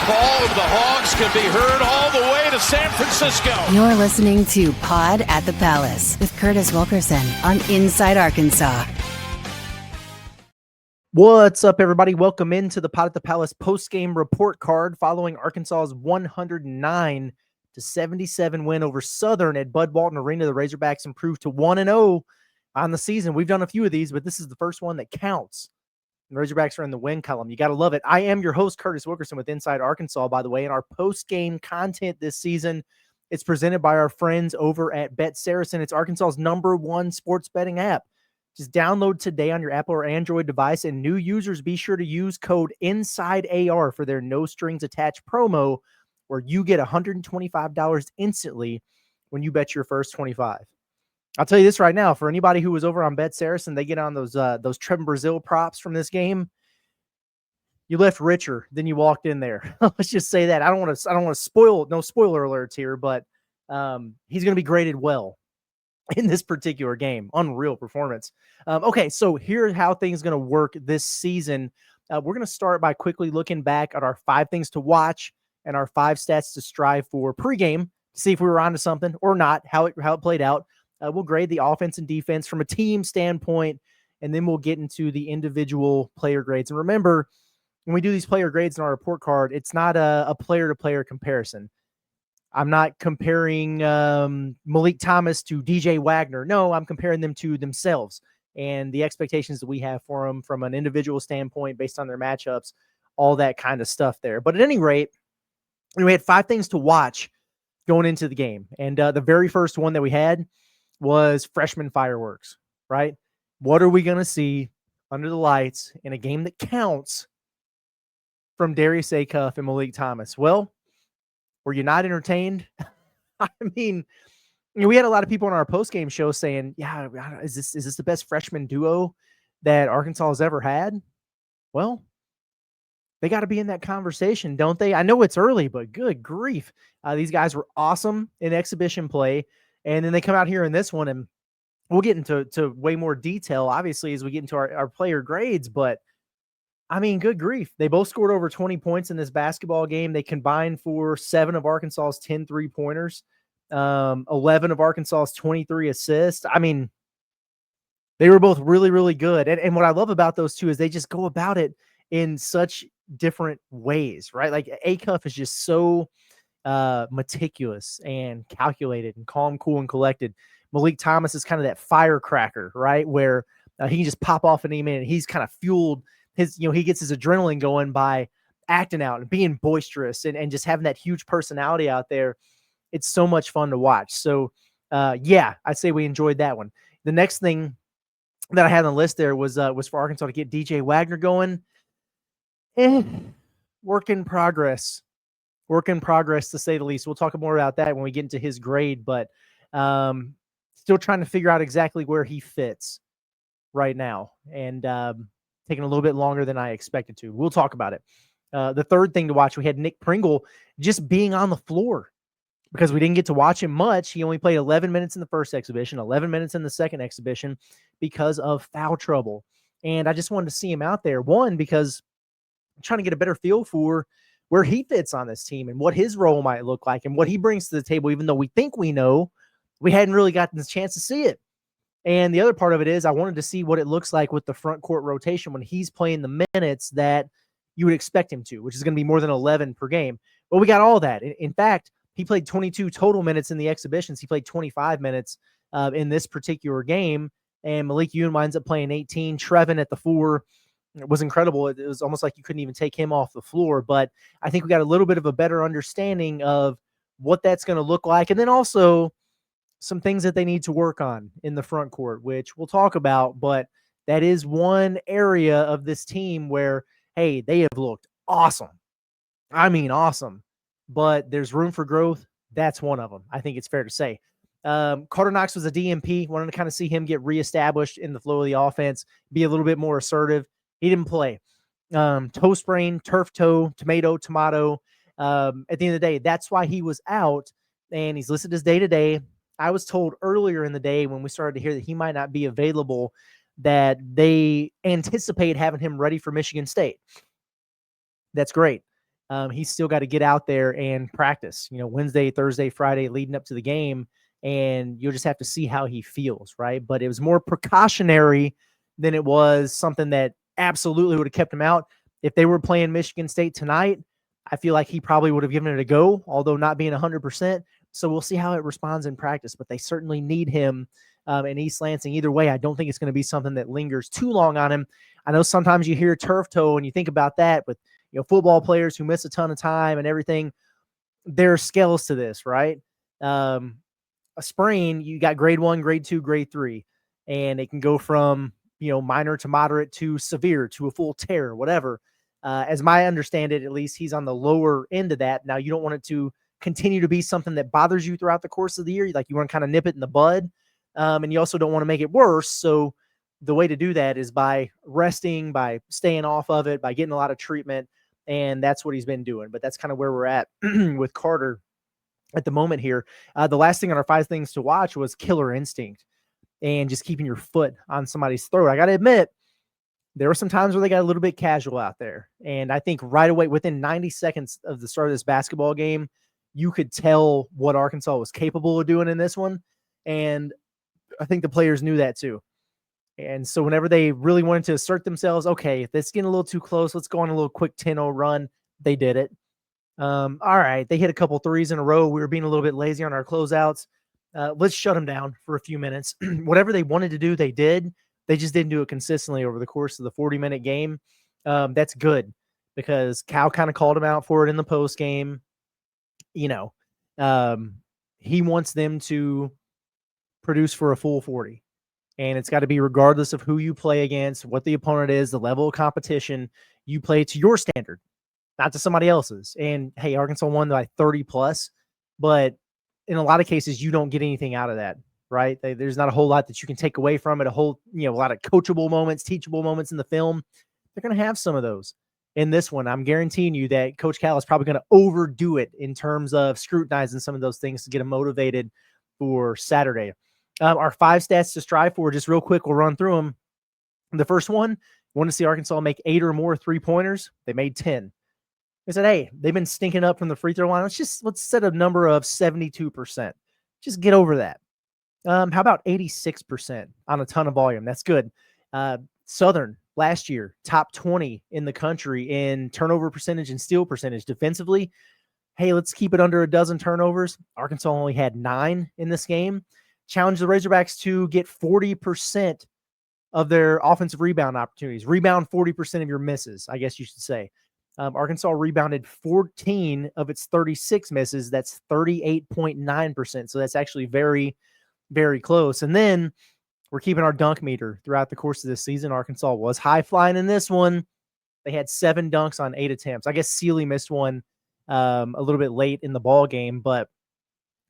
call of the Hogs can be heard all the way to San Francisco. You're listening to Pod at the Palace with Curtis Wilkerson on Inside Arkansas. What's up, everybody? Welcome into the Pod at the Palace post-game report card following Arkansas's 109-77 win over Southern at Bud Walton Arena. The Razorbacks improved to 1-0 on the season. We've done a few of these, but this is the first one that counts. The Razorbacks are in the win column. You got to love it. I am your host, Curtis Wilkerson, with Inside Arkansas, by the way, and our post-game content this season, it's presented by our friends over at SARACEN. It's Arkansas's #1 sports betting app. Just download today on your Apple or Android device, and new users, be sure to use code INSIDEAR for their no-strings-attached promo, where you get $125 instantly when you bet your first 25. I'll tell you this right now, for anybody who was over on SARACEN, they get on those Trevin Brazil props from this game. You left richer than you walked in there. Let's just say that. I don't want to spoil, no spoiler alerts here, but he's going to be graded well in this particular game. Unreal performance. Okay, so here's how things going to work this season. We're going to start by quickly looking back at our 5 things to watch and our 5 stats to strive for pregame, to see if we were onto something or not, how it played out. We'll grade the offense and defense from a team standpoint, and then we'll get into the individual player grades. And remember, when we do these player grades in our report card, it's not a player-to-player comparison. I'm not comparing Malik Thomas to DJ Wagner. No, I'm comparing them to themselves and the expectations that we have for them from an individual standpoint based on their matchups, all that kind of stuff there. But at any rate, we had 5 things to watch going into the game. And the very first one that we had was freshman fireworks, right? What are we going to see under the lights in a game that counts from Darius Acuff and Malik Thomas? Well, were you not entertained? I mean, we had a lot of people on our post-game show saying, yeah, is this the best freshman duo that Arkansas has ever had? Well, they got to be in that conversation, don't they? I know it's early, but good grief. These guys were awesome in exhibition play. And then they come out here in this one, and we'll get into way more detail, obviously, as we get into our player grades. But, I mean, good grief. They both scored over 20 points in this basketball game. They combined for 7 of Arkansas's 10 3-pointers, 11 of Arkansas's 23 assists. I mean, they were both really, really good. And what I love about those two is they just go about it in such different ways, right? Like, Acuff is just so meticulous and calculated and calm, cool, and collected. Malik Thomas is kind of that firecracker, right? Where he can just pop off at any minute. He's kind of fueled he gets his adrenaline going by acting out and being boisterous and just having that huge personality out there. It's so much fun to watch. So yeah, I'd say we enjoyed that one. The next thing that I had on the list there was for Arkansas to get DJ Wagner going. Work in progress. Work in progress, to say the least. We'll talk more about that when we get into his grade, but still trying to figure out exactly where he fits right now, and taking a little bit longer than I expected to. We'll talk about it. The third thing to watch, we had Nick Pringle just being on the floor because we didn't get to watch him much. He only played 11 minutes in the first exhibition, 11 minutes in the second exhibition because of foul trouble. And I just wanted to see him out there, one, because I'm trying to get a better feel for where he fits on this team and what his role might look like and what he brings to the table, even though we think we know, we hadn't really gotten the chance to see it. And the other part of it is I wanted to see what it looks like with the front court rotation when he's playing the minutes that you would expect him to, which is going to be more than 11 per game. Well, we got all that. In fact, he played 22 total minutes in the exhibitions. He played 25 minutes in this particular game, and Malik Youn winds up playing 18. Trevin at the 4. It was incredible. It was almost like you couldn't even take him off the floor. But I think we got a little bit of a better understanding of what that's going to look like. And then also some things that they need to work on in the front court, which we'll talk about. But that is one area of this team where, hey, they have looked awesome. I mean, awesome. But there's room for growth. That's one of them. I think it's fair to say. Carter Knox was a DMP. Wanted to kind of see him get reestablished in the flow of the offense, be a little bit more assertive. He didn't play. Toe sprain, turf toe, tomato. At the end of the day, that's why he was out, and he's listed as day-to-day. I was told earlier in the day when we started to hear that he might not be available, that they anticipate having him ready for Michigan State. That's great. He's still got to get out there and practice, Wednesday, Thursday, Friday, leading up to the game. And you'll just have to see how he feels, right? But it was more precautionary than it was something that absolutely would have kept him out. If they were playing Michigan State tonight, I feel like he probably would have given it a go, although not being 100%. So we'll see how it responds in practice, but they certainly need him in East Lansing. Either way, I don't think it's going to be something that lingers too long on him. I know sometimes you hear turf toe and you think about that with football players who miss a ton of time and everything. There are scales to this, right? A sprain, you got grade 1, grade 2, grade 3, and it can go from minor to moderate to severe to a full tear, whatever. As I understand it, at least he's on the lower end of that. Now, you don't want it to continue to be something that bothers you throughout the course of the year. Like, you want to kind of nip it in the bud, and you also don't want to make it worse. So the way to do that is by resting, by staying off of it, by getting a lot of treatment, and that's what he's been doing. But that's kind of where we're at with Carter at the moment here. The last thing on our 5 things to watch was killer instinct and just keeping your foot on somebody's throat. I got to admit, there were some times where they got a little bit casual out there. And I think right away, within 90 seconds of the start of this basketball game, you could tell what Arkansas was capable of doing in this one. And I think the players knew that too. And so whenever they really wanted to assert themselves, okay, if it's getting a little too close, let's go on a little quick 10-0 run. They did it. All right, they hit a couple threes in a row. We were being a little bit lazy on our closeouts. Let's shut them down for a few minutes. Whatever they wanted to do, they did. They just didn't do it consistently over the course of the 40-minute game. That's good because Cal kind of called him out for it in the post game. He wants them to produce for a full 40. And it's got to be regardless of who you play against, what the opponent is, the level of competition. You play to your standard, not to somebody else's. And hey, Arkansas won by 30 plus, but in a lot of cases, you don't get anything out of that, right? There's not a whole lot that you can take away from it. A lot of coachable moments, teachable moments in the film. They're going to have some of those in this one. I'm guaranteeing you that Coach Cal is probably going to overdo it in terms of scrutinizing some of those things to get them motivated for Saturday. Our 5 stats to strive for, just real quick, we'll run through them. The first one, want to see Arkansas make 8 or more 3-pointers. They made 10. They said, hey, they've been stinking up from the free throw line. Let's set a number of 72%. Just get over that. How about 86% on a ton of volume? That's good. Southern last year, top 20 in the country in turnover percentage and steal percentage. Defensively, hey, let's keep it under a dozen turnovers. Arkansas only had 9 in this game. Challenge the Razorbacks to get 40% of their offensive rebound opportunities. Rebound 40% of your misses, I guess you should say. Arkansas rebounded 14 of its 36 misses. That's 38.9%. So that's actually very, very close. And then we're keeping our dunk meter throughout the course of this season. Arkansas was high flying in this one. They had 7 dunks on 8 attempts. I guess Sealy missed one a little bit late in the ball game, but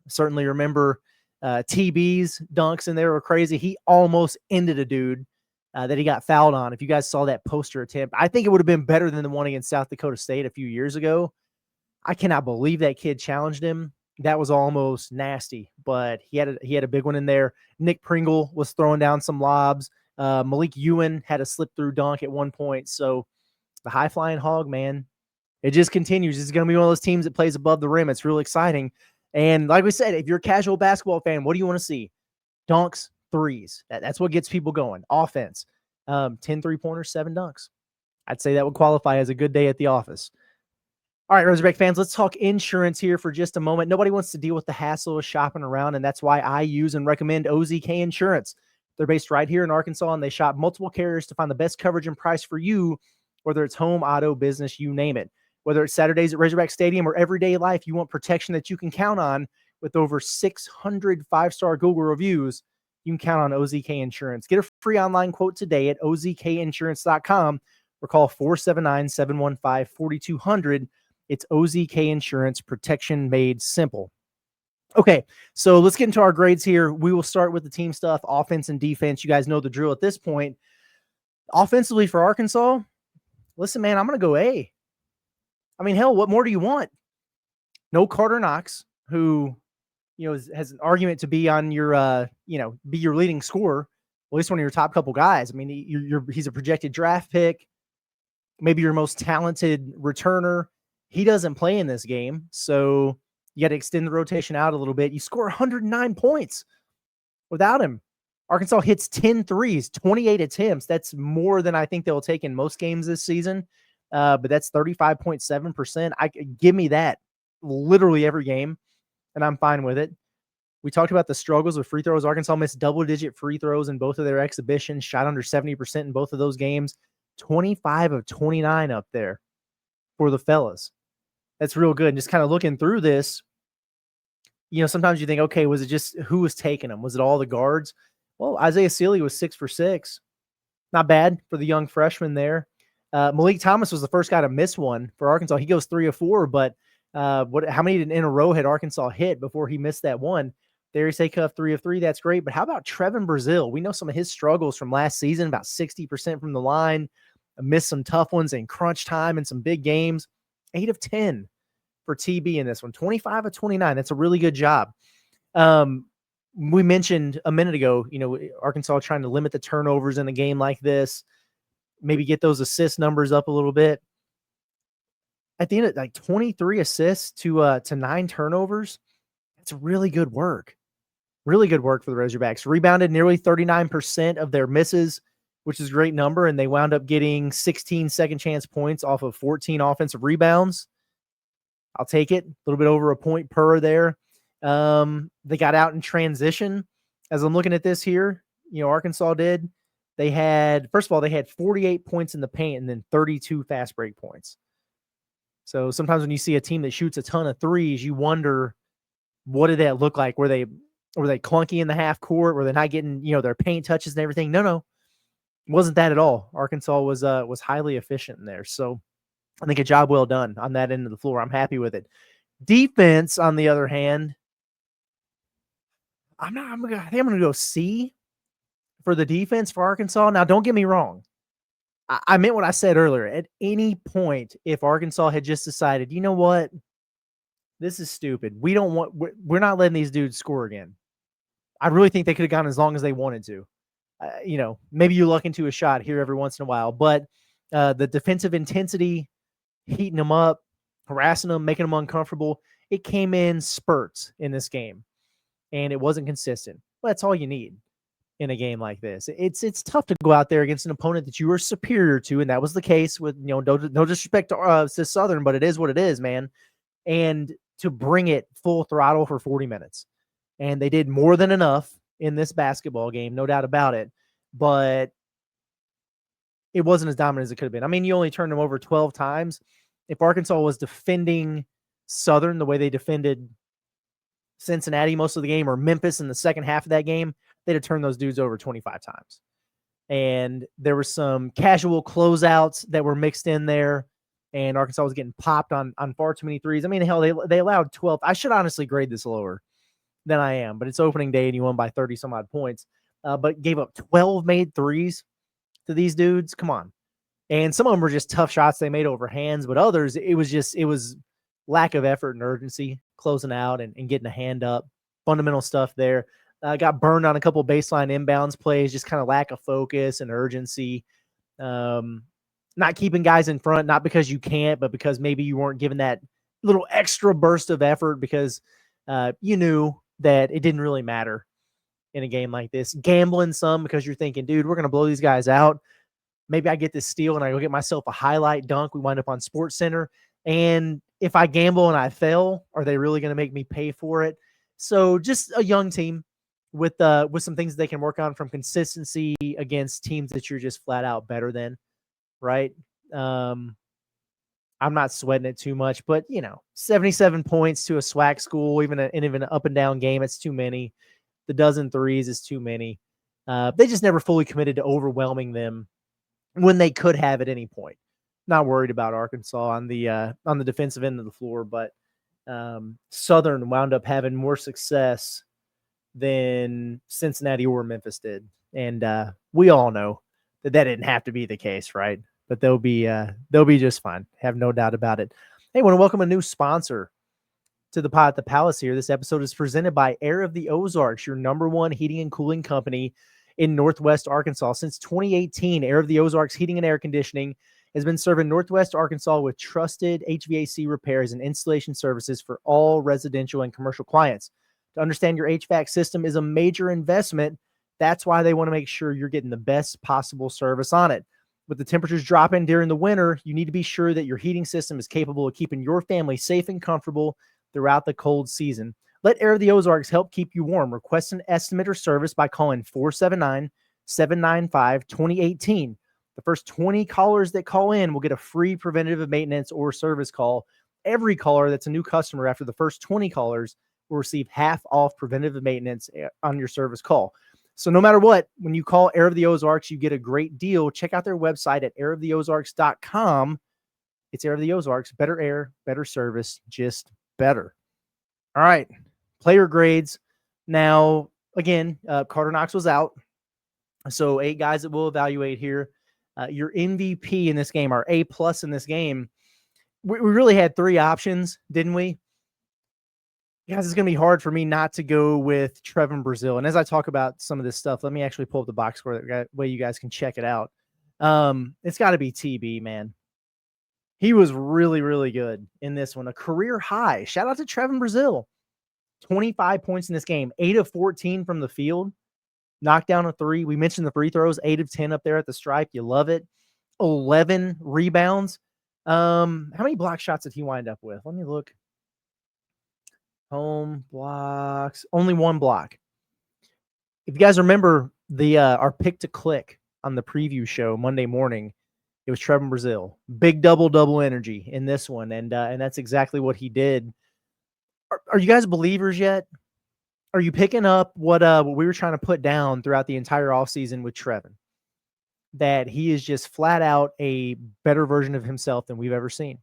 certainly remember TB's dunks, and they were crazy. He almost ended a dude that he got fouled on. If you guys saw that poster attempt, I think it would have been better than the one against South Dakota State a few years ago. I cannot believe that kid challenged him. That was almost nasty, but he had a big one in there. Nick Pringle was throwing down some lobs. Malik Ewan had a slip through dunk at one point. So the high flying Hog, man, it just continues. It's going to be one of those teams that plays above the rim. It's real exciting. And like we said, if you're a casual basketball fan, what do you want to see? Dunks, threes. That's what gets people going. Offense, 10 3-pointers, 7 dunks. I'd say that would qualify as a good day at the office. All right, Razorback fans, let's talk insurance here for just a moment. Nobody wants to deal with the hassle of shopping around, and that's why I use and recommend OZK Insurance. They're based right here in Arkansas, and they shop multiple carriers to find the best coverage and price for you, whether it's home, auto, business, you name it. Whether it's Saturdays at Razorback Stadium or everyday life, you want protection that you can count on. With over 600 5-star Google reviews, you can count on OZK Insurance. Get a free online quote today at ozkinsurance.com or call 479-715-4200. It's OZK Insurance, protection made simple. Okay, so let's get into our grades here. We will start with the team stuff, offense and defense. You guys know the drill at this point. Offensively for Arkansas, listen, man, I'm going to go A. I mean, hell, what more do you want? No Carter Knox, who, has an argument to be on your, be your leading scorer, at least one of your top couple guys. I mean, he's a projected draft pick, maybe your most talented returner. He doesn't play in this game, so you got to extend the rotation out a little bit. You score 109 points without him. Arkansas hits 10 threes, 28 attempts. That's more than I think they'll take in most games this season, but that's 35.7%. Give me that literally every game, and I'm fine with it. We talked about the struggles with free throws. Arkansas missed double-digit free throws in both of their exhibitions, shot under 70% in both of those games, 25 of 29 up there for the fellas. That's real good. And just kind of looking through this, sometimes you think, okay, was it just who was taking them? Was it all the guards? Well, Isaiah Sealy was 6 for 6. Not bad for the young freshman there. Malik Thomas was the first guy to miss one for Arkansas. He goes 3 of 4, but how many in a row had Arkansas hit before he missed that one? Darius Acuff, 3 of 3. That's great. But how about Trevin Brazil? We know some of his struggles from last season, about 60% from the line, missed some tough ones in crunch time and some big games. 8 of 10 for TB in this one, 25 of 29. That's a really good job. We mentioned a minute ago, Arkansas trying to limit the turnovers in a game like this, maybe get those assist numbers up a little bit. At the end of 23 assists to 9 turnovers, that's really good work. Really good work for the Razorbacks. Rebounded nearly 39% of their misses, which is a great number, and they wound up getting 16 second chance points off of 14 offensive rebounds. I'll take it. A little bit over a point per there. They got out in transition. As I'm looking at this here, Arkansas did. They had 48 points in the paint and then 32 fast break points. So sometimes when you see a team that shoots a ton of threes, you wonder, what did that look like? Were they clunky in the half court? Were they not getting, their paint touches and everything? No. It wasn't that at all. Arkansas was highly efficient in there. So I think a job well done on that end of the floor. I'm happy with it. Defense, on the other hand, I think I'm going to go C for the defense for Arkansas. Now, don't get me wrong. I meant what I said earlier. At any point, if Arkansas had just decided, you know what, this is stupid. We're not letting these dudes score again. I really think they could have gone as long as they wanted to. Maybe you luck into a shot here every once in a while, but the defensive intensity, heating them up, harassing them, making them uncomfortable, it came in spurts in this game, and it wasn't consistent. Well, that's all you need in a game like this. It's tough to go out there against an opponent that you are superior to, and that was the case with, no disrespect to Southern, but it is what it is, man. And to bring it full throttle for 40 minutes. And they did more than enough in this basketball game, no doubt about it. But it wasn't as dominant as it could have been. I mean, you only turned them over 12 times. If Arkansas was defending Southern the way they defended Cincinnati most of the game, or Memphis in the second half of that game, they'd have turned those dudes over 25 times. And there were some casual closeouts that were mixed in there, and Arkansas was getting popped on far too many threes. I mean, hell, they allowed 12. I should honestly grade this lower than I am, but it's opening day and you won by 30 some odd points, but gave up 12 made threes to these dudes. Come on. And some of them were just tough shots they made over hands, but others, it was lack of effort and urgency closing out and getting a hand up. Fundamental stuff there. Got burned on a couple baseline inbounds plays, just kind of lack of focus and urgency. Not keeping guys in front, not because you can't, but because maybe you weren't given that little extra burst of effort because you knew that it didn't really matter in a game like this. Gambling some because you're thinking, dude, we're going to blow these guys out. Maybe I get this steal and I go get myself a highlight dunk. We wind up on SportsCenter. And if I gamble and I fail, are they really going to make me pay for it? So just a young team with some things they can work on, from consistency against teams that you're just flat out better than, right? I'm not sweating it too much, but 77 points to a SWAC school, even an up and down game, it's too many. The dozen threes is too many. They just never fully committed to overwhelming them when they could have at any point. Not worried about Arkansas on the defensive end of the floor, but Southern wound up having more success than Cincinnati or Memphis did, and we all know that didn't have to be the case, right? But they'll be just fine. Have no doubt about it. Hey, I want to welcome a new sponsor to the Pod at the Palace here. This episode is presented by Air of the Ozarks, your #1 heating and cooling company in Northwest Arkansas. Since 2018, Air of the Ozarks Heating and Air Conditioning has been serving Northwest Arkansas with trusted HVAC repairs and installation services for all residential and commercial clients. To understand your HVAC system is a major investment. That's why they want to make sure you're getting the best possible service on it. With the temperatures dropping during the winter, you need to be sure that your heating system is capable of keeping your family safe and comfortable throughout the cold season. Let Air of the Ozarks help keep you warm. Request an estimate or service by calling 479-795-2018. The first 20 callers that call in will get a free preventative maintenance or service call. Every caller that's a new customer after the first 20 callers will receive half off preventative maintenance on your service call. So no matter what, when you call Air of the Ozarks, you get a great deal. Check out their website at airoftheozarks.com. It's Air of the Ozarks. Better air, better service, just better. All right. Player grades. Now, again, Carter Knox was out. So 8 guys that we'll evaluate here. Your MVP in this game, our A+ in this game, we really had 3 options, didn't we? Guys, it's going to be hard for me not to go with Trevin Brazil. And as I talk about some of this stuff, let me actually pull up the box score that way you guys can check it out. It's got to be TB, man. He was really, really good in this one. A career high. Shout out to Trevin Brazil. 25 points in this game. 8 of 14 from the field. Knocked down a 3. We mentioned the free throws. 8 of 10 up there at the stripe. You love it. 11 rebounds. How many block shots did he wind up with? Let me look. Home blocks. Only 1 block. If you guys remember our pick to click on the preview show Monday morning, it was Trevin Brazil. Big double energy in this one, and that's exactly what he did. Are you guys believers yet? Are you picking up what we were trying to put down throughout the entire offseason with Trevin? That he is just flat out a better version of himself than we've ever seen.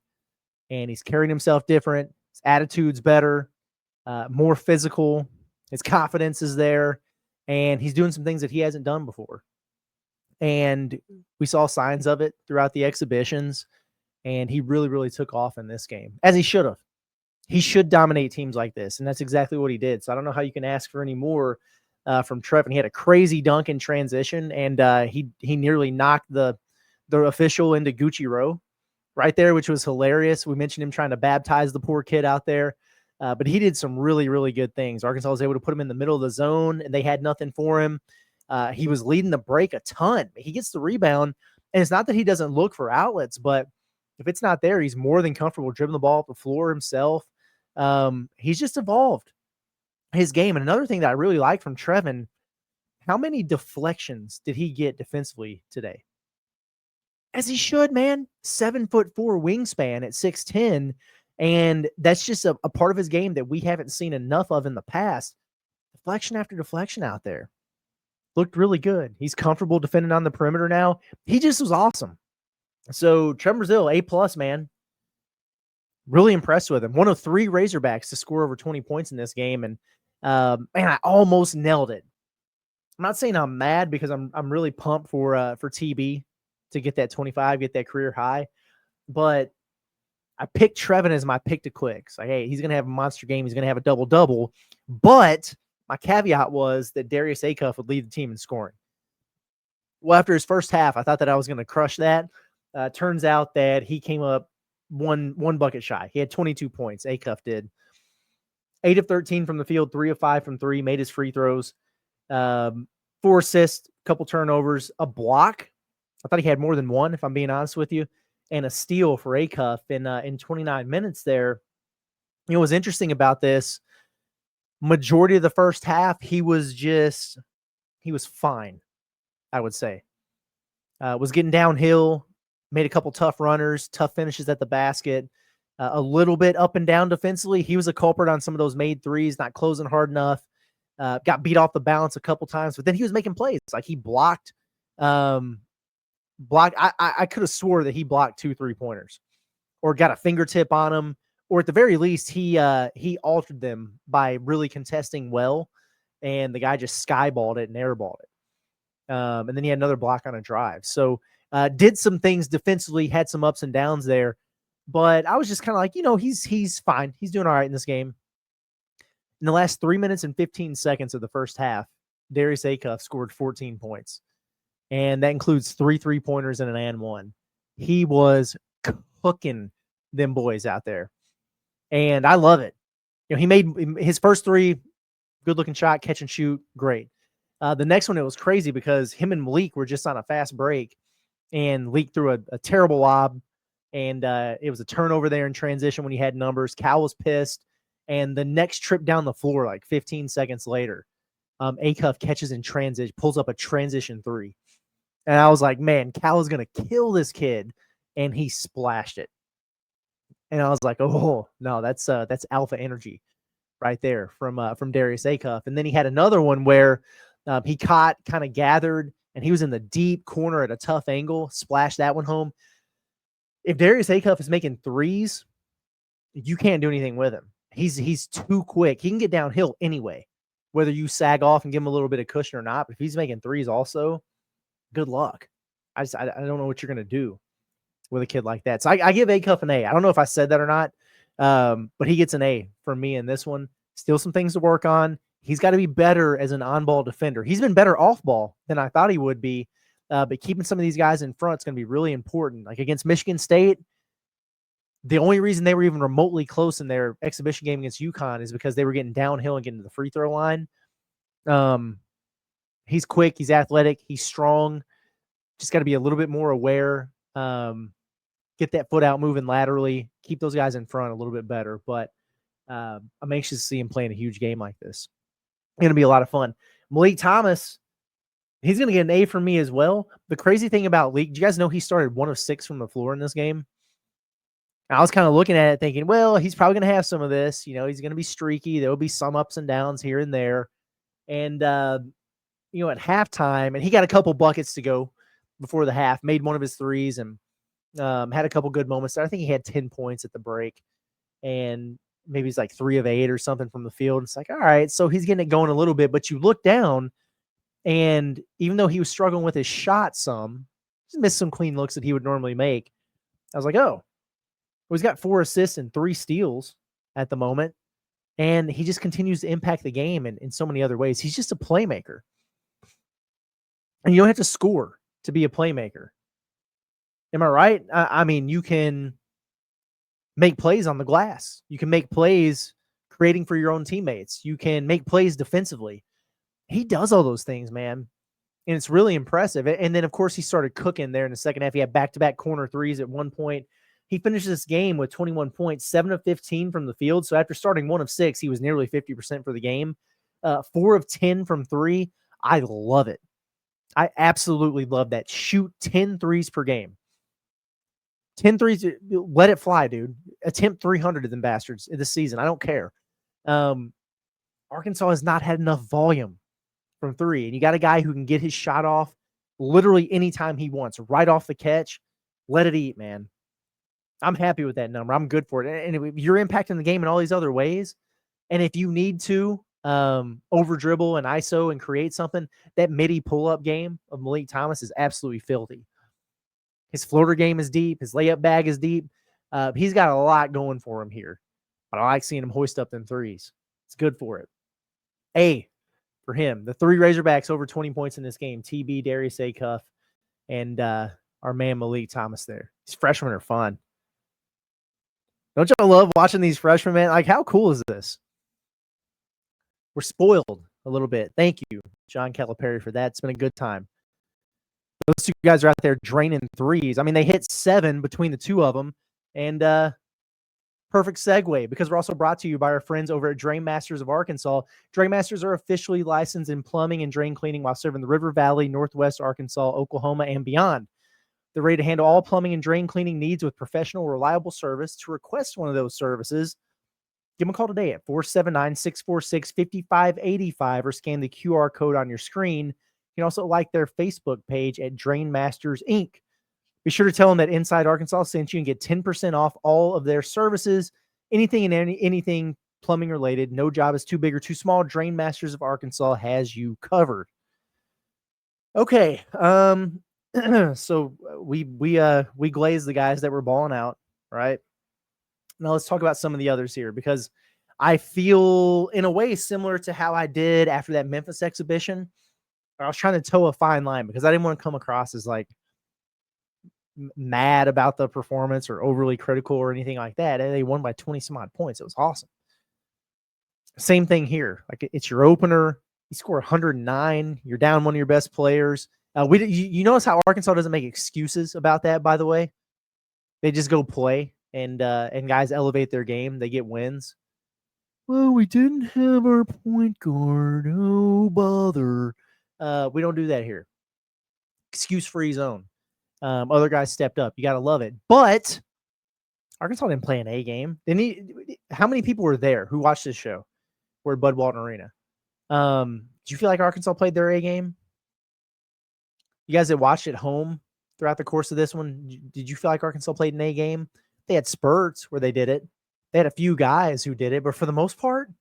And he's carrying himself different. His attitude's better, more physical. His confidence is there. And he's doing some things that he hasn't done before. And we saw signs of it throughout the exhibitions. And he really, really took off in this game, as he should have. He should dominate teams like this, and that's exactly what he did. So I don't know how you can ask for any more from Trevin. He had a crazy dunk in transition, and he nearly knocked the official into Gucci Row right there, which was hilarious. We mentioned him trying to baptize the poor kid out there, but he did some really, really good things. Arkansas was able to put him in the middle of the zone, and they had nothing for him. He was leading the break a ton. He gets the rebound, and it's not that he doesn't look for outlets, but if it's not there, he's more than comfortable dribbling the ball up the floor himself. He's just evolved his game. And another thing that I really like from Trevin, how many deflections did he get defensively today? As he should, man. 7'4" wingspan at 6'10", and that's just a part of his game that we haven't seen enough of in the past. Deflection after deflection out there. Looked really good. He's comfortable defending on the perimeter now. He just was awesome. So Trevin Brazil, A+, man. Really impressed with him. One of 3 Razorbacks to score over 20 points in this game. And man, I almost nailed it. I'm not saying I'm mad because I'm really pumped for TB to get that 25, get that career high. But I picked Trevin as my pick to click. It's like, hey, he's going to have a monster game. He's going to have a double-double. But my caveat was that Darius Acuff would lead the team in scoring. Well, after his first half, I thought that I was going to crush that. Turns out that he came up one bucket shy. He had 22 points. Acuff did. 8 of 13 from the field, 3 of 5 from 3, made his free throws. 4 assists, couple turnovers, a block. I thought he had more than 1, if I'm being honest with you, and a steal for Acuff in 29 minutes there. You know what's interesting about this, majority of the first half, he was fine, I would say. Was getting downhill, made a couple tough runners, tough finishes at the basket, a little bit up and down defensively. He was a culprit on some of those made threes, not closing hard enough. Got beat off the balance a couple times, but then he was making plays. Like he blocked. I could have swore that he blocked 2 3-pointers or got a fingertip on him, or at the very least, he altered them by really contesting well, and the guy just skyballed it and airballed it. And then he had another block on a drive. So did some things defensively, had some ups and downs there. But I was just kind of like, he's fine. He's doing all right in this game. In the last 3 minutes and 15 seconds of the first half, Darius Acuff scored 14 points. And that includes 3 3-pointers and an and one. He was cooking them boys out there. And I love it. He made his first three, good looking shot, catch and shoot, great. The next one, it was crazy because him and Malik were just on a fast break, and Malik threw a terrible lob, and it was a turnover there in transition when he had numbers. Cal was pissed, and the next trip down the floor, like 15 seconds later, Acuff catches in transition, pulls up a transition three. And I was like, man, Cal is going to kill this kid, and he splashed it. And I was like, oh, no, that's alpha energy right there from Darius Acuff. And then he had another one where he caught, kind of gathered, and he was in the deep corner at a tough angle, splashed that one home. If Darius Acuff is making threes, you can't do anything with him. He's too quick. He can get downhill anyway, whether you sag off and give him a little bit of cushion or not. But if he's making threes also, good luck. I don't know what you're going to do with a kid like that. So I give Acuff an A. I don't know if I said that or not, but he gets an A from me in this one. Still some things to work on. He's got to be better as an on-ball defender. He's been better off-ball than I thought he would be, but keeping some of these guys in front is going to be really important. Like against Michigan State, the only reason they were even remotely close in their exhibition game against UConn is because they were getting downhill and getting to the free throw line. He's quick. He's athletic. He's strong. Just got to be a little bit more aware. Get that foot out moving laterally. Keep those guys in front a little bit better. But I'm anxious to see him playing a huge game like this. It's going to be a lot of fun. Malik Thomas, he's going to get an A from me as well. The crazy thing about Malik, do you guys know he started 1 of 6 from the floor in this game? I was kind of looking at it thinking, well, he's probably going to have some of this. He's going to be streaky. There will be some ups and downs here and there. And, at halftime, and he got a couple buckets to go before the half, made one of his threes and had a couple good moments there. I think he had 10 points at the break, and maybe he's like 3 of 8 or something from the field. It's like, all right, so he's getting it going a little bit, but you look down, and even though he was struggling with his shot some, he missed some clean looks that he would normally make. I was like, oh, well, he's got 4 assists and 3 steals at the moment, and he just continues to impact the game in so many other ways. He's just a playmaker. And you don't have to score to be a playmaker. Am I right? I mean, you can make plays on the glass. You can make plays creating for your own teammates. You can make plays defensively. He does all those things, man. And it's really impressive. And then, of course, he started cooking there in the second half. He had back-to-back corner threes at one point. He finished this game with 21 points, 7 of 15 from the field. So after starting 1 of 6, he was nearly 50% for the game. 4 of 10 from 3. I love it. I absolutely love that. Shoot 10 threes per game. 10 threes, let it fly, dude. Attempt 300 of them bastards this season. I don't care. Arkansas has not had enough volume from 3, and you got a guy who can get his shot off literally anytime he wants, right off the catch. Let it eat, man. I'm happy with that number. I'm good for it. And if you're impacting the game in all these other ways, and if you need to over dribble and ISO and create something, that midi pull-up game of Malik Thomas is absolutely filthy. His floater game is deep. His layup bag is deep. He's got a lot going for him here. But I like seeing him hoist up them threes. It's good for it. A for him. The 3 Razorbacks over 20 points in this game. TB, Darius Acuff, and our man Malik Thomas there. These freshmen are fun. Don't y'all love watching these freshmen, man? Like, how cool is this? We're spoiled a little bit. Thank you, John Calipari, for that. It's been a good time. Those 2 guys are out there draining threes. I mean, they hit 7 between the 2 of them. And perfect segue, because we're also brought to you by our friends over at Drain Masters of Arkansas. Drain Masters are officially licensed in plumbing and drain cleaning while serving the River Valley, Northwest Arkansas, Oklahoma, and beyond. They're ready to handle all plumbing and drain cleaning needs with professional, reliable service. To request one of those services, give them a call today at 479-646-5585 or scan the QR code on your screen. You can also like their Facebook page at Drain Masters, Inc. Be sure to tell them that Inside Arkansas sent you and get 10% off all of their services. Anything and anything plumbing related. No job is too big or too small. Drain Masters of Arkansas has you covered. Okay. So we glazed the guys that were balling out, right? Now let's talk about some of the others here, because I feel in a way similar to how I did after that Memphis exhibition. I was trying to toe a fine line because I didn't want to come across as like mad about the performance or overly critical or anything like that. And they won by 20 some odd points. It was awesome. Same thing here. Like, it's your opener. You score 109. You're down one of your best players. You notice how Arkansas doesn't make excuses about that, by the way. They just go play, and guys elevate their game. They get wins. Well, we didn't have our point guard. Oh, bother. We don't do that here. Excuse-free zone. Other guys stepped up. You got to love it. But Arkansas didn't play an A game. How many people were there who watched this show? We're at Bud Walton Arena. Do you feel like Arkansas played their A game? You guys that watched at home throughout the course of this one, did you feel like Arkansas played an A game? They had spurts where they did it. They had a few guys who did it, but for the most part,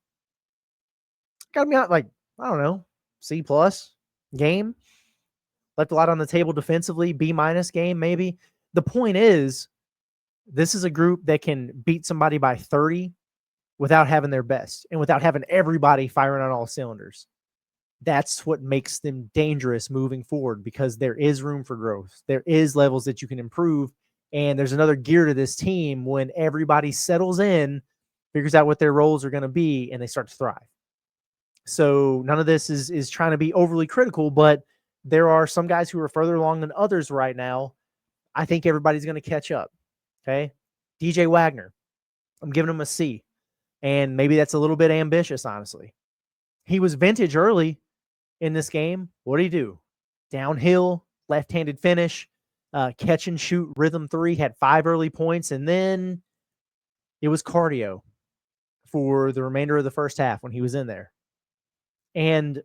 got me out like, I don't know, C+ game. Left a lot on the table defensively, B- game maybe. The point is, this is a group that can beat somebody by 30 without having their best and without having everybody firing on all cylinders. That's what makes them dangerous moving forward, because there is room for growth. There is levels that you can improve, and there's another gear to this team when everybody settles in, figures out what their roles are going to be, and they start to thrive. So none of this is trying to be overly critical, but there are some guys who are further along than others right now. I think everybody's going to catch up. Okay. DJ Wagner, I'm giving him a C. And maybe that's a little bit ambitious, honestly. He was vintage early in this game. What did he do? Downhill, left-handed finish, catch and shoot, rhythm 3, had 5 early points, and then it was cardio for the remainder of the first half when he was in there. And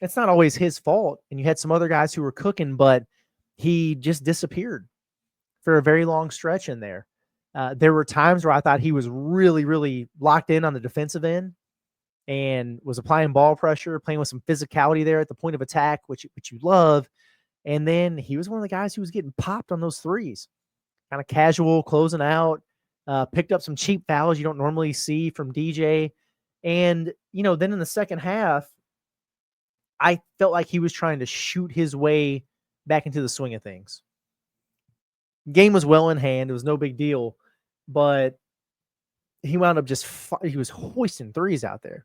it's not always his fault. And you had some other guys who were cooking, but he just disappeared for a very long stretch in there. There were times where I thought he was really, really locked in on the defensive end and was applying ball pressure, playing with some physicality there at the point of attack, which you love. And then he was one of the guys who was getting popped on those threes, kind of casual, closing out, picked up some cheap fouls you don't normally see from DJ. And, then in the second half, I felt like he was trying to shoot his way back into the swing of things. Game was well in hand. It was no big deal, but he wound up he was hoisting threes out there.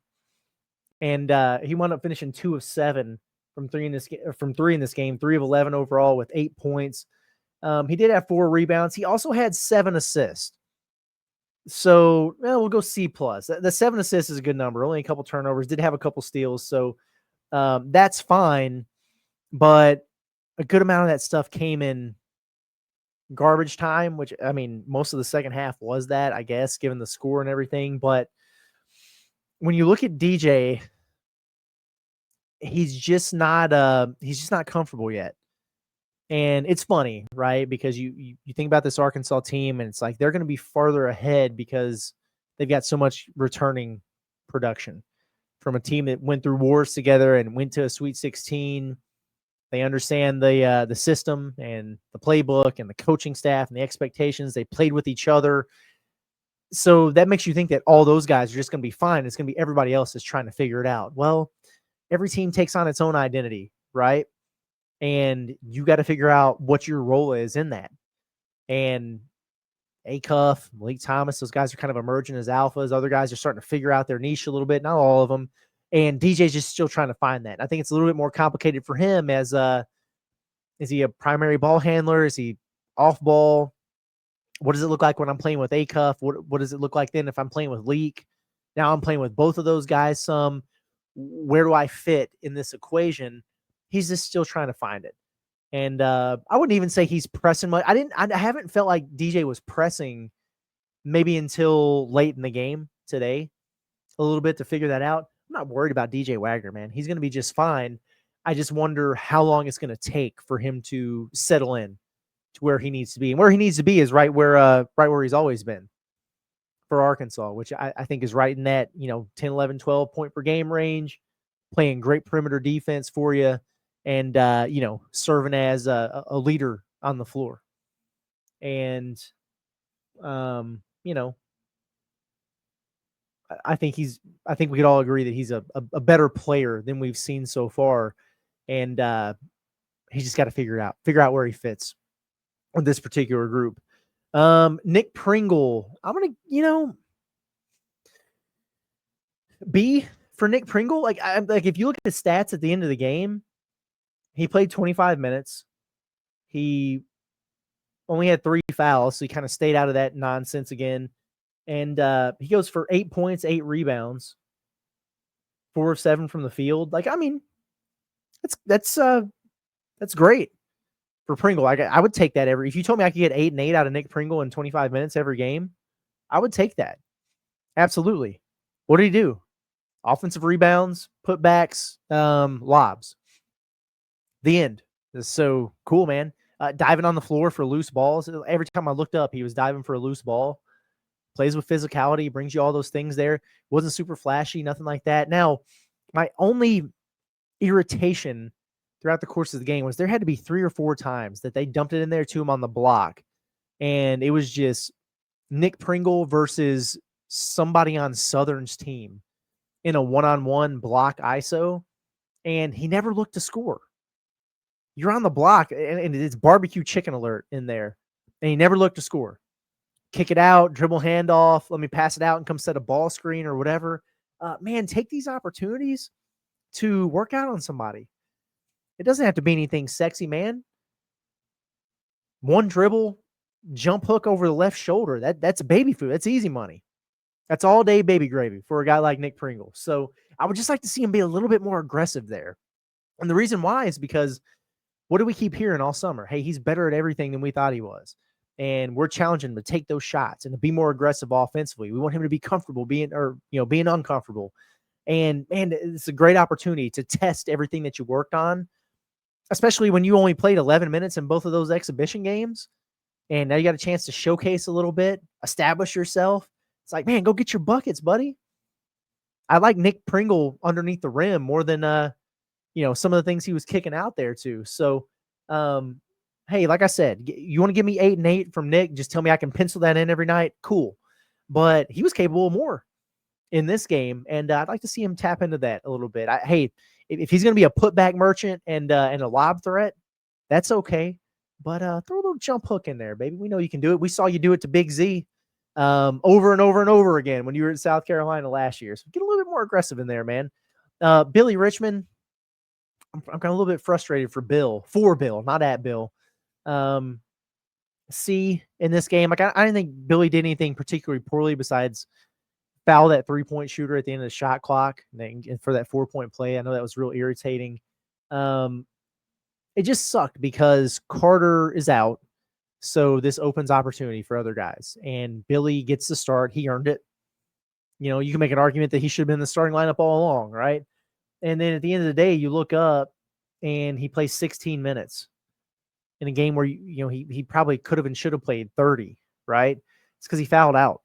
And he wound up finishing 2 of 7 from three in this game, 3 of 11 overall with 8 points. He did have 4 rebounds. He also had 7 assists. So we'll go C+. The 7 assists is a good number. Only a couple turnovers. Did have a couple steals. So that's fine. But a good amount of that stuff came in garbage time, which, I mean, most of the second half was that, I guess, given the score and everything. But when you look at DJ, he's just not comfortable yet. And it's funny, right? Because you think about this Arkansas team, and it's like they're going to be farther ahead because they've got so much returning production from a team that went through wars together and went to a Sweet 16. They understand the system and the playbook and the coaching staff and the expectations. They played with each other. So that makes you think that all those guys are just going to be fine. It's going to be everybody else that's trying to figure it out. Well, every team takes on its own identity, right? And you got to figure out what your role is in that. And Acuff, Malik Thomas, those guys are kind of emerging as alphas. Other guys are starting to figure out their niche a little bit. Not all of them. And DJ's just still trying to find that. I think it's a little bit more complicated for him as is he a primary ball handler? Is he off ball? What does it look like when I'm playing with Acuff? What does it look like then if I'm playing with Leak? Now I'm playing with both of those guys some. Where do I fit in this equation? He's just still trying to find it. And I wouldn't even say he's pressing much. I haven't felt like DJ was pressing maybe until late in the game today a little bit to figure that out. I'm not worried about DJ Wagner, man. He's going to be just fine. I just wonder how long it's going to take for him to settle in to where he needs to be. And where he needs to be is right where he's always been for Arkansas, which I think is right in that, 10, 11, 12 point per game range, playing great perimeter defense for you, and, serving as a leader on the floor. And, I think we could all agree that he's a better player than we've seen so far. And he's just got to figure out where he fits. with this particular group. Nick Pringle, I'm going to, B for Nick Pringle. Like if you look at his stats at the end of the game, he played 25 minutes. He only had 3 fouls, so he kind of stayed out of that nonsense again. And he goes for 8 points, 8 rebounds, 4 of 7 from the field. Like, I mean, that's great for Pringle. I would take that if you told me I could get 8 and 8 out of Nick Pringle in 25 minutes every game, I would take that. Absolutely. What did he do? Offensive rebounds, putbacks, lobs. The end. It's so cool, man. Diving on the floor for loose balls. Every time I looked up, he was diving for a loose ball. Plays with physicality, brings you all those things there. Wasn't super flashy, nothing like that. Now, my only irritation throughout the course of the game was there had to be 3 or 4 times that they dumped it in there to him on the block. And it was just Nick Pringle versus somebody on Southern's team in a one-on-one block ISO. And he never looked to score. You're on the block, and it's barbecue chicken alert in there. And he never looked to score. Kick it out, dribble handoff, let me pass it out and come set a ball screen or whatever. Man, take these opportunities to work out on somebody. It doesn't have to be anything sexy, man. One dribble, jump hook over the left shoulder. That's baby food. That's easy money. That's all day baby gravy for a guy like Nick Pringle. So I would just like to see him be a little bit more aggressive there. And the reason why is because what do we keep hearing all summer? Hey, he's better at everything than we thought he was. And we're challenging him to take those shots and to be more aggressive offensively. We want him to be comfortable being uncomfortable. And man, it's a great opportunity to test everything that you worked on, especially when you only played 11 minutes in both of those exhibition games. And now you got a chance to showcase a little bit, establish yourself. It's like, man, go get your buckets, buddy. I like Nick Pringle underneath the rim more than, some of the things he was kicking out there too. So, hey, like I said, you want to give me 8 and 8 from Nick? Just tell me I can pencil that in every night. Cool. But he was capable of more in this game, and I'd like to see him tap into that a little bit. Hey, if he's going to be a putback merchant and a lob threat, that's okay. But throw a little jump hook in there, baby. We know you can do it. We saw you do it to Big Z over and over and over again when you were in South Carolina last year. So get a little bit more aggressive in there, man. Billy Richmond, I'm kind of a little bit frustrated for Bill, not at Bill. C in this game. Like I didn't think Billy did anything particularly poorly besides foul that 3-point shooter at the end of the shot clock and for that 4-point play. I know that was real irritating. It just sucked because Carter is out. So this opens opportunity for other guys. And Billy gets the start. He earned it. You can make an argument that he should have been in the starting lineup all along, right? And then at the end of the day, you look up and he plays 16 minutes in a game where he probably could have and should have played 30, right? It's because he fouled out.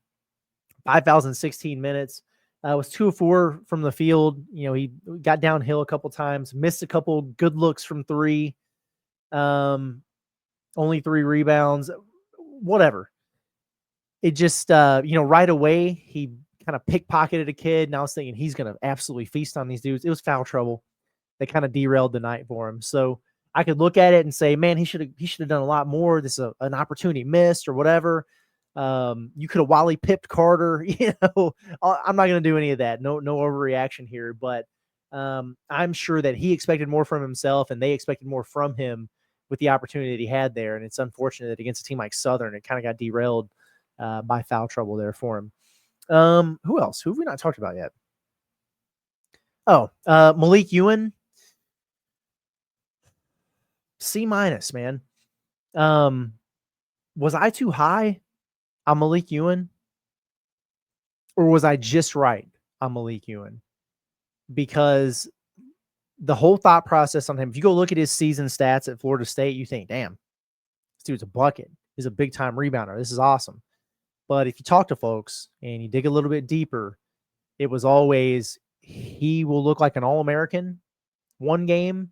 5 fouls in 16 minutes. Was 2 of 4 from the field. He got downhill a couple times, missed a couple good looks from 3. Only 3 rebounds. Whatever. It just right away he kind of pickpocketed a kid. And I was thinking he's going to absolutely feast on these dudes. It was foul trouble. They kind of derailed the night for him. So I could look at it and say, man, he should have done a lot more. This is an opportunity missed or whatever. You could have Wally pipped Carter. I'm not going to do any of that. No overreaction here, but I'm sure that he expected more from himself and they expected more from him with the opportunity that he had there. And it's unfortunate that against a team like Southern, it kind of got derailed by foul trouble there for him. Who else? Who have we not talked about yet? Oh, Malik Ewan. C-, man. Was I too high on Malik Ewan? Or was I just right on Malik Ewan? Because the whole thought process on him, if you go look at his season stats at Florida State, you think, damn, this dude's a bucket. He's a big-time rebounder. This is awesome. But if you talk to folks and you dig a little bit deeper, it was always he will look like an All-American one game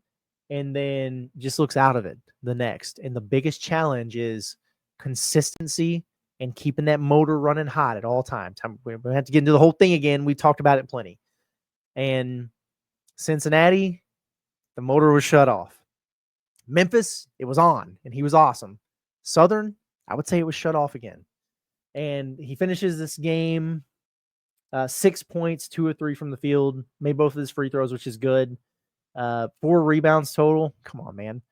and then just looks out of it the next. And the biggest challenge is consistency and keeping that motor running hot at all times. We have to get into the whole thing again. We talked about it plenty. And Cincinnati, the motor was shut off. Memphis, it was on, and he was awesome. Southern, I would say it was shut off again. And he finishes this game 6 points, 2 or 3 from the field, made both of his free throws, which is good. 4 rebounds total. Come on, man.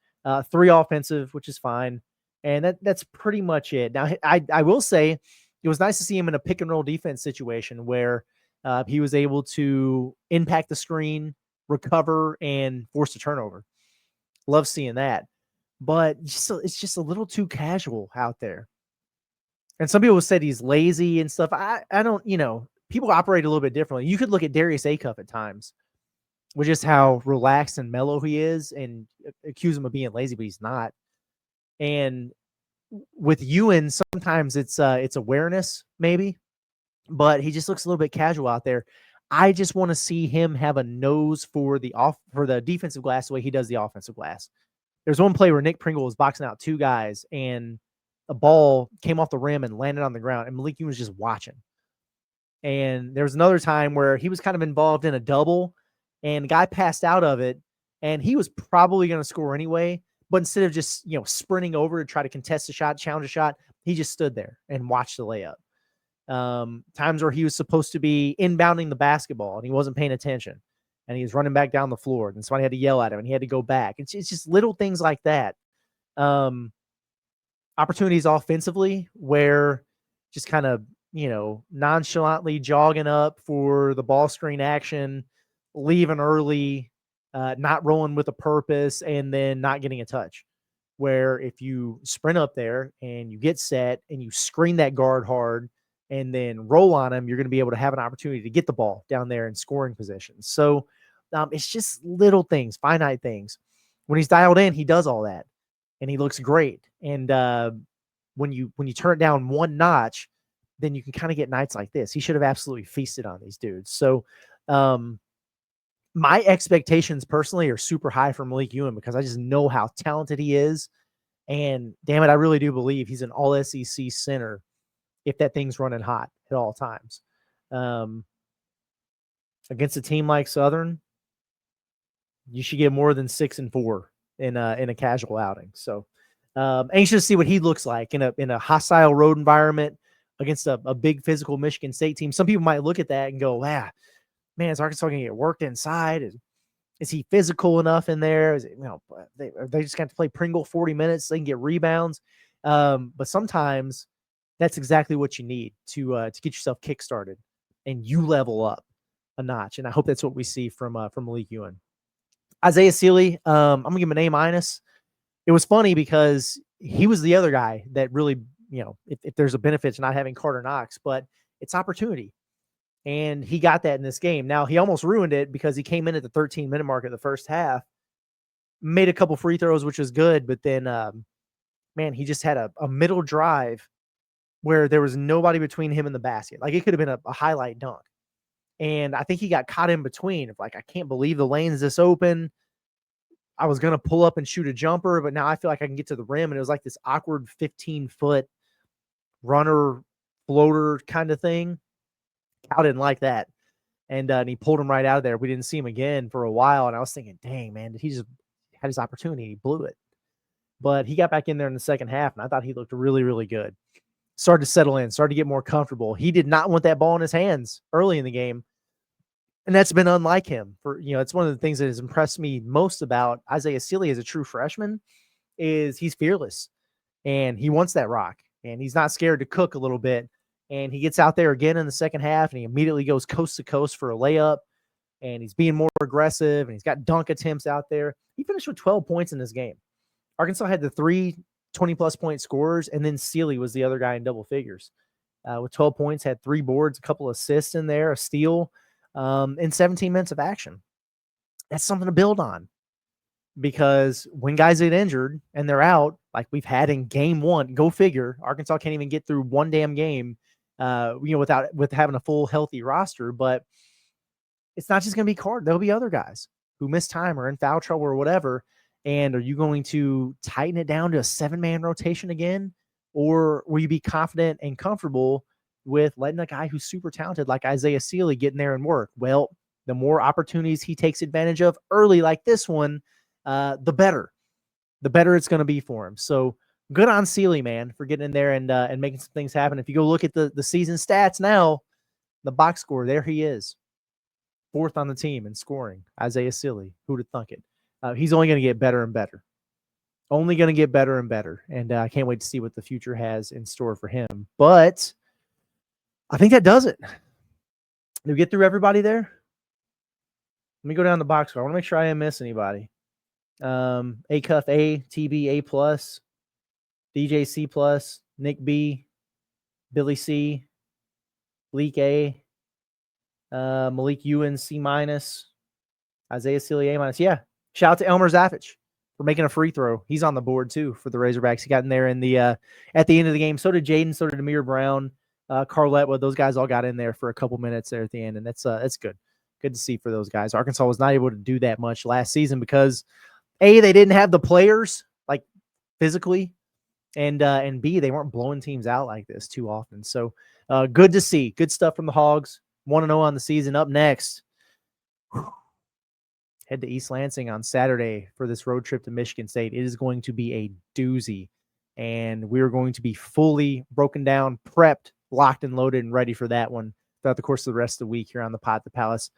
3 offensive, which is fine. And that's pretty much it. Now, I will say it was nice to see him in a pick and roll defense situation where he was able to impact the screen, recover, and force a turnover. Love seeing that. But it's just a little too casual out there. And some people said he's lazy and stuff. I don't, people operate a little bit differently. You could look at Darius Acuff at times with just how relaxed and mellow he is and accuse him of being lazy, but he's not. And with Ewan, sometimes it's awareness maybe, but he just looks a little bit casual out there. I just want to see him have a nose for the defensive glass the way he does the offensive glass. There's one play where Nick Pringle was boxing out 2 guys and a ball came off the rim and landed on the ground, and Malik Ewan was just watching. And there was another time where he was kind of involved in a double, and the guy passed out of it, and he was probably going to score anyway. But instead of just sprinting over to try to contest a shot, challenge a shot, he just stood there and watched the layup. Times where he was supposed to be inbounding the basketball and he wasn't paying attention, and he was running back down the floor, and somebody had to yell at him, and he had to go back. It's just little things like that. Opportunities offensively where just kind of, nonchalantly jogging up for the ball screen action, leaving early, not rolling with a purpose, and then not getting a touch. Where if you sprint up there and you get set and you screen that guard hard and then roll on him, you're going to be able to have an opportunity to get the ball down there in scoring positions. So it's just little things, finite things. When he's dialed in, he does all that, and he looks great. And when you turn it down one notch, then you can kind of get nights like this. He should have absolutely feasted on these dudes. So my expectations personally are super high for Malik Ewan because I just know how talented he is. And damn it, I really do believe he's an all SEC center if that thing's running hot at all times. Against a team like Southern, you should get more than 6 and 4 in a casual outing. So anxious to see what he looks like in a hostile road environment against a big physical Michigan State team. Some people might look at that and go, man, is Arkansas going to get worked inside? Is he physical enough in there? Is it, they just got to play Pringle 40 minutes so they can get rebounds. But sometimes that's exactly what you need to get yourself kickstarted and you level up a notch. And I hope that's what we see from Malik Ewan. Isaiah Sealy, I'm gonna give him an A-. It was funny because he was the other guy that really, if there's a benefit to not having Carter Knox, but it's opportunity. And he got that in this game. Now, he almost ruined it because he came in at the 13-minute mark of the first half, made a couple free throws, which was good. But then, he just had a middle drive where there was nobody between him and the basket. Like, it could have been a highlight dunk. And I think he got caught in between. I can't believe the lane's this open. I was going to pull up and shoot a jumper, but now I feel like I can get to the rim. And it was like this awkward 15-foot runner floater kind of thing. I didn't like that. And he pulled him right out of there. We didn't see him again for a while. And I was thinking, dang, man, he just had his opportunity. He blew it. But he got back in there in the second half, and I thought he looked really, really good. Started to settle in, started to get more comfortable. He did not want that ball in his hands early in the game. And that's been unlike him. It's one of the things that has impressed me most about Isaiah Sealy as a true freshman is he's fearless. And he wants that rock. And he's not scared to cook a little bit. And he gets out there again in the second half, and he immediately goes coast to coast for a layup. And he's being more aggressive, and he's got dunk attempts out there. He finished with 12 points in this game. Arkansas had the 3 20-plus point scorers, and then Sealy was the other guy in double figures. With 12 points, had 3 boards, a couple assists in there, a steal, in 17 minutes of action. That's something to build on. Because when guys get injured and they're out, like we've had in game 1, go figure, Arkansas can't even get through one damn game, with having a full healthy roster. But it's not just going to be Card. There'll be other guys who miss time or in foul trouble or whatever. And are you going to tighten it down to a 7-man rotation again? Or will you be confident and comfortable with letting a guy who's super talented like Isaiah Sealy get in there and work? Well, the more opportunities he takes advantage of early like this one, the better it's going to be for him. So good on Sealy, man, for getting in there and making some things happen. If you go look at the season stats now, the box score, there he is. 4th on the team in scoring. Isaiah Sealy. Who'd have thunk it? He's only going to get better and better. Only going to get better and better. And I can't wait to see what the future has in store for him. But I think that does it. Did we get through everybody there? Let me go down the box score. I want to make sure I didn't miss anybody. A Cuff A, TB A+, DJ C+, Nick B, Billy C, Leak A, Malik Ewan C-, Isaiah Sealy A-. Yeah. Shout out to Elmer Zaffich for making a free throw. He's on the board too for the Razorbacks. He got in there in the at the end of the game. So did Jaden, so did Amir Brown, Carlette. Well, those guys all got in there for a couple minutes there at the end, and that's good. Good to see for those guys. Arkansas was not able to do that much last season because A, they didn't have the players like physically, and B, they weren't blowing teams out like this too often. So good to see. Good stuff from the Hogs. 1-0 on the season. Up next, head to East Lansing on Saturday for this road trip to Michigan State. It is going to be a doozy, and we're going to be fully broken down, prepped, locked and loaded, and ready for that one throughout the course of the rest of the week here on the Pod at the Palace.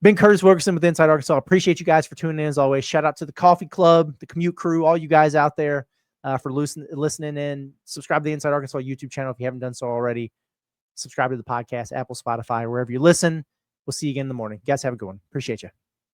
Been Curtis Wilkerson with Inside Arkansas. Appreciate you guys for tuning in as always. Shout out to the Coffee Club, the Commute Crew, all you guys out there for listening in. Subscribe to the Inside Arkansas YouTube channel if you haven't done so already. Subscribe to the podcast, Apple, Spotify, wherever you listen. We'll see you again in the morning. You guys have a good one. Appreciate you.